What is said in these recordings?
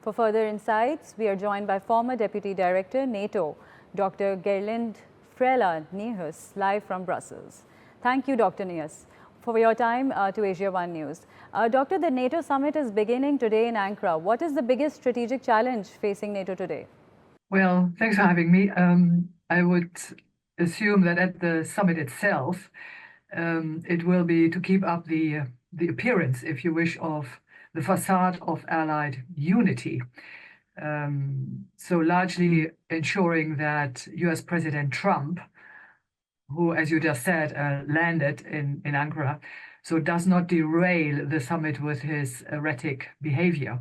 For further insights, we are joined by former Deputy Director, NATO, Dr. Gerlinde Niehus, live from Brussels. Thank you, Dr. Niehus, for your time to Asia One News. Doctor, the NATO summit is beginning today in Ankara. What is the biggest strategic challenge facing NATO today? Well, thanks for having me. I would assume that at the summit itself, it will be to keep up the appearance, if you wish, of the facade of Allied unity. So largely ensuring that US President Trump, who, as you just said, landed in Ankara, so does not derail the summit with his erratic behavior.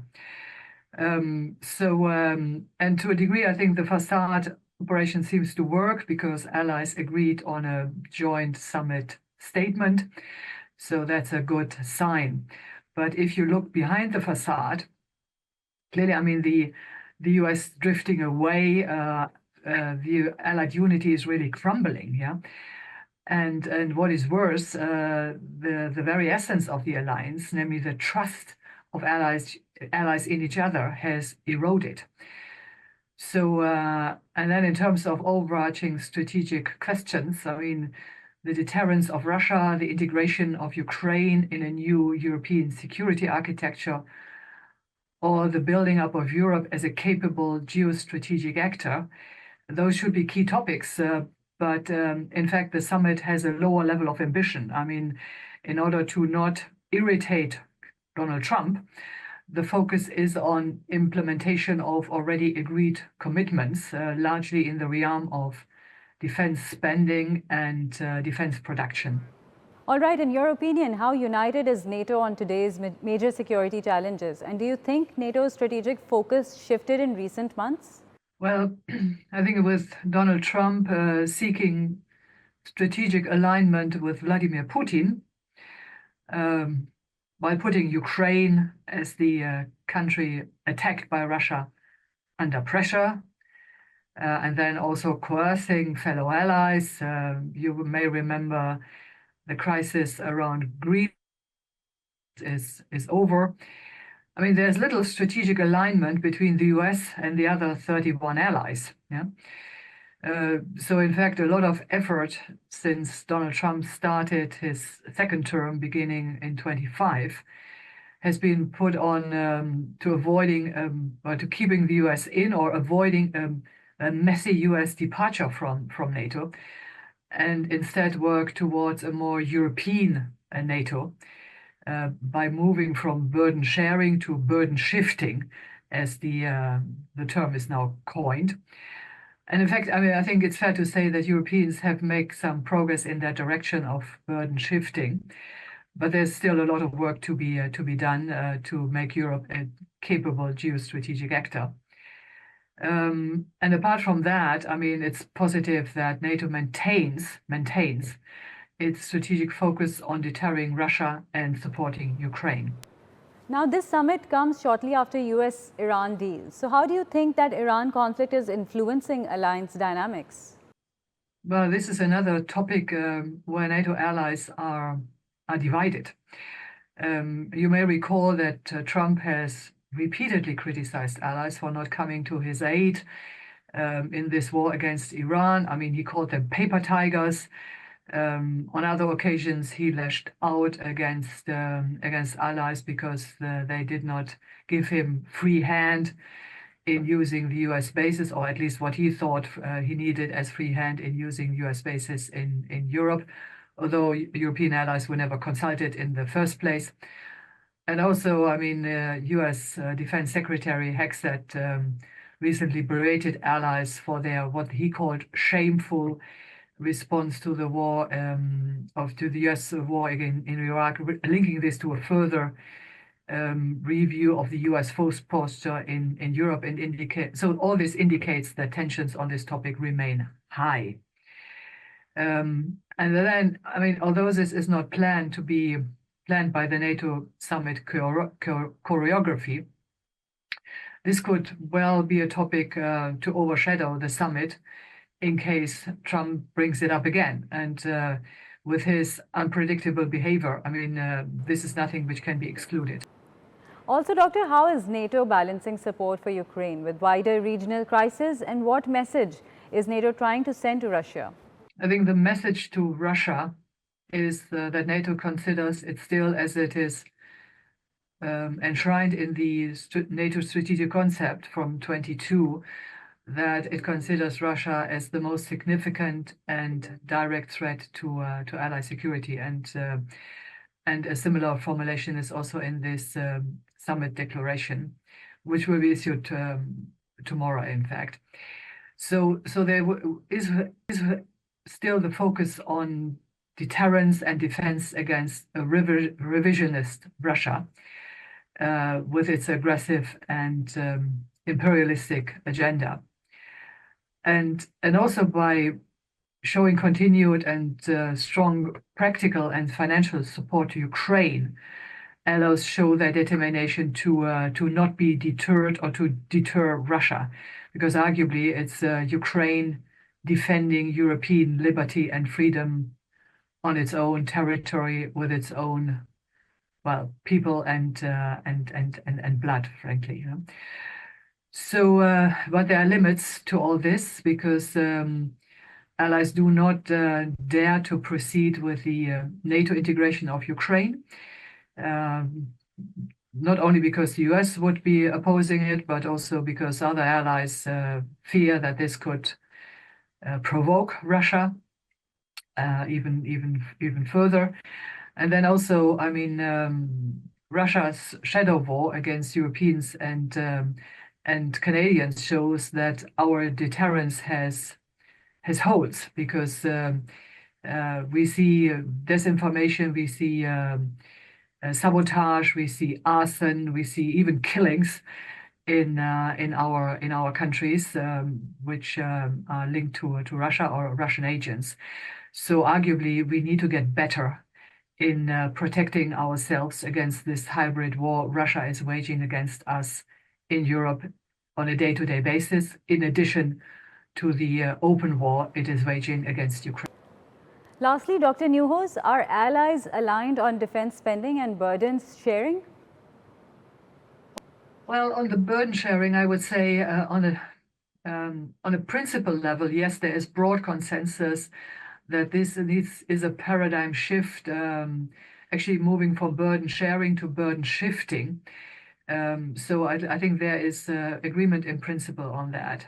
And to a degree, I think the facade operation seems to work because allies agreed on a joint summit statement. So that's a good sign. But if you look behind the facade, clearly, I mean, the US drifting away, the Allied unity is really crumbling, yeah? And what is worse, the very essence of the alliance, namely the trust of allies in each other, has eroded. So, and then in terms of overarching strategic questions, I mean, the deterrence of Russia, the integration of Ukraine in a new European security architecture, or the building up of Europe as a capable geostrategic actor, those should be key topics. But in fact, the summit has a lower level of ambition. I mean, in order to not irritate Donald Trump, the focus is on implementation of already agreed commitments, largely in the realm of defense spending and defense production. All right, in your opinion, how united is NATO on today's major security challenges? And do you think NATO's strategic focus shifted in recent months? Well, I think with Donald Trump seeking strategic alignment with Vladimir Putin, while putting Ukraine as the country attacked by Russia under pressure, and then also coercing fellow allies. You may remember the crisis around Greece is over. I mean, there's little strategic alignment between the US and the other 31 allies. Yeah. So in fact, a lot of effort since Donald Trump started his second term beginning in 25 has been put on to avoiding or to keeping the US in or avoiding a messy US departure from NATO, and instead work towards a more European NATO by moving from burden sharing to burden shifting, as the term is now coined. And in fact, I mean, I think it's fair to say that Europeans have made some progress in that direction of burden shifting, but there's still a lot of work to be done to make Europe a capable geostrategic actor. And apart from that, I mean, it's positive that NATO maintains its strategic focus on deterring Russia and supporting Ukraine. Now, this summit comes shortly after US-Iran deal. So how do you think that Iran conflict is influencing alliance dynamics? Well, this is another topic where NATO allies are divided. You may recall that Trump has repeatedly criticized allies for not coming to his aid in this war against Iran. I mean, he called them paper tigers. On other occasions, he lashed out against allies because they did not give him free hand in using the US bases, or at least what he thought he needed as free hand in using US bases in Europe, although European allies were never consulted in the first place. And also, I mean, US Defense Secretary Hexet recently berated allies for their what he called shameful response to the war to the US war in Iraq, linking this to a further review of the US force posture in Europe, and so all this indicates that tensions on this topic remain high. And then, I mean, although this is not planned by the NATO summit choreography, this could well be a topic to overshadow the summit in case Trump brings it up again. And with his unpredictable behavior, I mean, this is nothing which can be excluded. Also, Doctor, how is NATO balancing support for Ukraine with wider regional crisis, and what message is NATO trying to send to Russia? I think the message to Russia is that NATO considers it still as it is enshrined in the NATO strategic concept from 22, that it considers Russia as the most significant and direct threat to ally security, and a similar formulation is also in this summit declaration, which will be issued tomorrow, in fact. So there is still the focus on deterrence and defense against a revisionist Russia with its aggressive and imperialistic agenda. And also by showing continued and strong practical and financial support to Ukraine, allies show their determination to not be deterred or to deter Russia, because arguably it's Ukraine defending European liberty and freedom on its own territory with its own, well, people and blood, frankly. You know? So, but there are limits to all this, because allies do not dare to proceed with the NATO integration of Ukraine. Not only because the US would be opposing it, but also because other allies fear that this could provoke Russia even further. And then also, I mean, Russia's shadow war against Europeans and Canadians shows that our deterrence has holes, because we see disinformation, we see sabotage, we see arson, we see even killings in our countries, which are linked to Russia or Russian agents. So arguably, we need to get better in protecting ourselves against this hybrid war Russia is waging against us in Europe on a day-to-day basis, in addition to the open war it is waging against Ukraine. Lastly, Dr. Niehus, are allies aligned on defense spending and burdens sharing? Well, on the burden sharing, I would say on a principle level, yes, there is broad consensus that this is a paradigm shift, actually moving from burden sharing to burden shifting. So I think there is agreement in principle on that.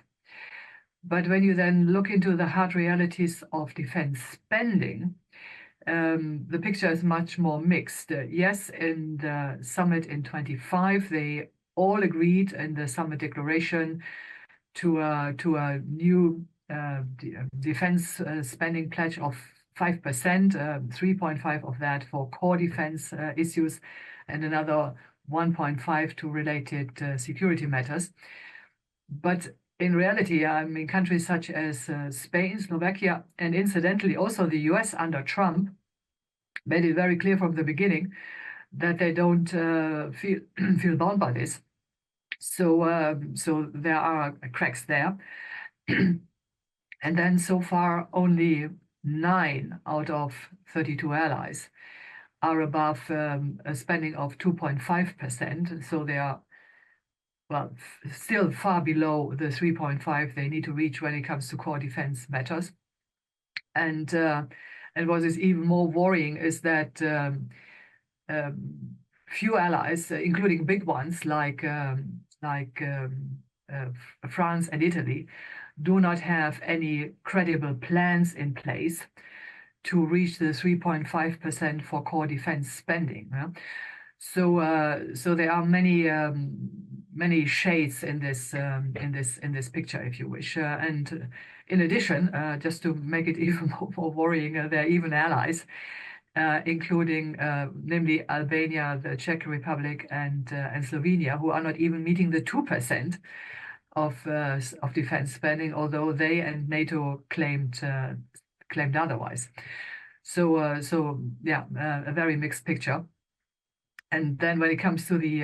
But when you then look into the hard realities of defense spending, the picture is much more mixed. Yes, in the summit in 25, they all agreed in the summit declaration to a new defense spending pledge of 5%, 3.5 of that for core defense issues, and another 1.5 to related security matters. But in reality, I mean, countries such as Spain, Slovakia, and incidentally also the US under Trump made it very clear from the beginning that they don't feel bound by this. So so there are cracks there. And then so far, only 9 out of 32 allies are above a spending of 2.5%. So they are, well, still far below the 3.5 they need to reach when it comes to core defense matters. And what is even more worrying is that few allies, including big ones like France and Italy, do not have any credible plans in place to reach the 3.5% for core defense spending. Yeah? So there are many shades in this picture, if you wish. And in addition, just to make it even more worrying, there are even allies, including namely Albania, the Czech Republic, and Slovenia, who are not even meeting the 2% of defense spending, although they and NATO claimed otherwise. So yeah, a very mixed picture. And then when it comes to the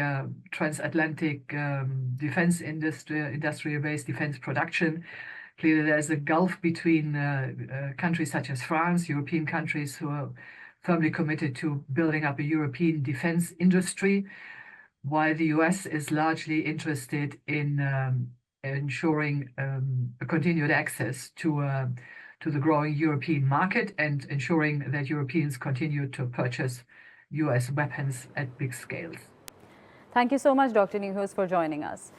transatlantic defense industrial-based defense production, clearly there's a gulf between countries such as France, European countries who are firmly committed to building up a European defense industry, while the US is largely interested in ensuring a continued access to the growing European market and ensuring that Europeans continue to purchase US weapons at big scales. Thank you so much, Dr. Niehus, for joining us.